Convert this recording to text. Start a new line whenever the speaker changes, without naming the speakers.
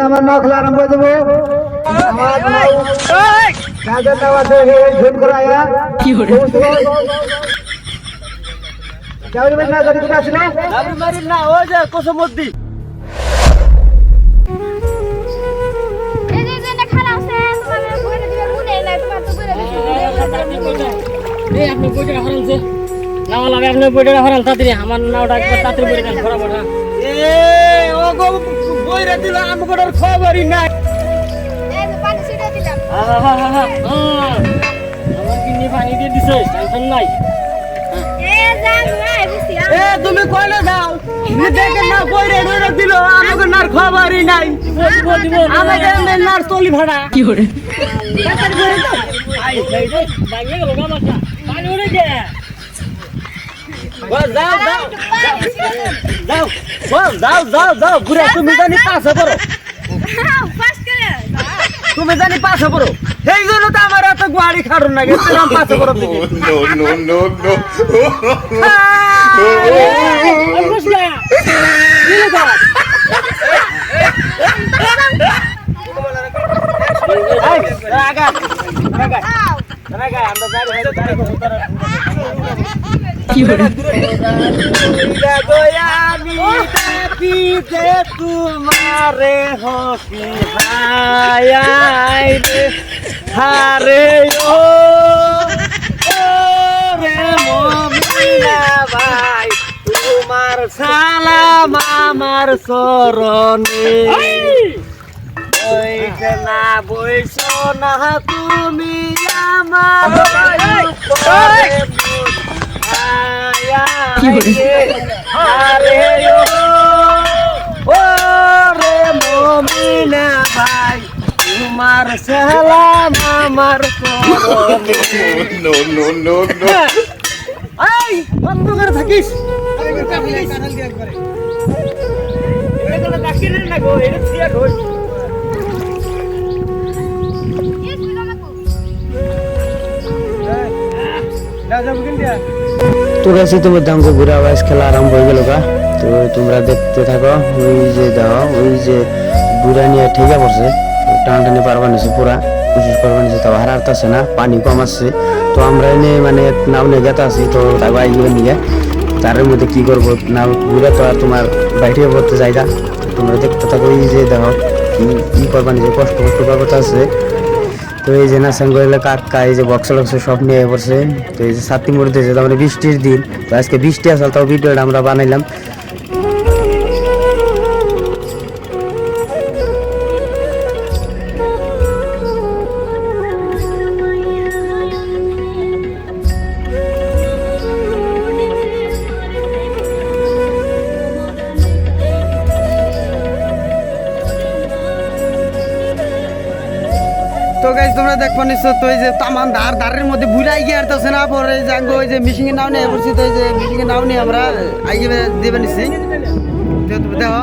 আমার নাও খেলা আরম্ভ করে দেবো আমার নাও যাদের নাও আছে ঝুল করে আয়া কি হলো যাওরি ভাই না গাড়ি কোথা ছিল
দাবি মারি না ওই যে কোসমদ্দি
এই যে না খালা আছে তোমাকে বইরে দিবে মনে নাই তোমার তো বইরে দিছে
এই আপনি বইটা হরালছে নাও লাগে আপনি বইটা হরাল তাড়াতাড়ি আমার নাওটা একবার তাড়াতাড়ি বইরে দেন ফটাফট
এ ও গো বইরে দিলা আমগোর খবরই নাই
এই যে পানি ছিটা দিলাম
আমার কিডনি পানি দিয়ে দিছে টেনশন নাই
এ যান নাই বুঝছি
এ তুমি কইলে যাও নি দেখে না বইরে বইরে দিল আমগোর নার খবরই নাই আমাদের নার তলি ভাড়া
কি করে তাড়াতাড়ি বইরে দাও আই সেই রে বাইরে গেল গামাটা পানি উড়ে গে
ও যাও যাও যাও ও যাও যাও যাও বুড়া তুমি জানি পাশে পড়ো
ফাস্ট করে
তুমি জানি পাশে পড়ো এই জন্য তো আমার এত গাড়ি খাড়ুন না গেছে আমি পাশে পড়ো দিকে
বস গয়া নিলে দাও
এই আগা আগা আগা আমরা যাই
কি করে
গোয়ানি দেখি যে তোমারে হকি হায় রে হারে ও রে মমিনা ভাই তোমার সালাম আমার চরণে ওইটা না বইছো না তুমি আমার আরে ও রে মমিনা ভাই তোমার সালাম আমার এই বন্ধ করে থাকিস
তো গেছি তোমার দামকে ঘুরে আওয়াজ খেলা আরম্ভ হয়ে গেল গা তো তোমরা দেখতে থাকো ওই যে দাও ওই যে বুড়া নিয়ে ঠেকা পড়ছে টানটানি পারবা নিছে পুরা কোশিশ করবা নিছে তাও হারাতেছে না পানি কম আসছে তো আমরা এনে মানে নাও নিয়ে গেতে আছি তো তাকে আইগুলো নিয়ে তার মধ্যে কি করবো নাও বুড়া তো আর তোমার বাইরে পড়তে যাই না তোমরা দেখতে থাকো এই যে দেখো কি করবা নিছে কষ্ট কষ্ট ব্যাপারটা আছে তো এই যে নাসাঙ্গলে কাকা এই যে বক্স লক্স সব নিয়ে পড়ছে তো এই যে সাতটি মুড়িতে যে তারপরে বৃষ্টির দিন তো আজকে বৃষ্টি আসল তাও ভিডিওটা আমরা বানাইলাম
তো গাইস তোমরা দেখবা নিশ্চয় তো এই যে তামান ধারের মধ্যে বুড়াই গিয়ে আসতেছে না পরে যাঙ্গো ওই যে মিশিং এর নাও নিয়ে পড়ছি তো এই যে মিশিং এর নাও নিয়ে আমরা আইগে দেবে নিছি তো দেখো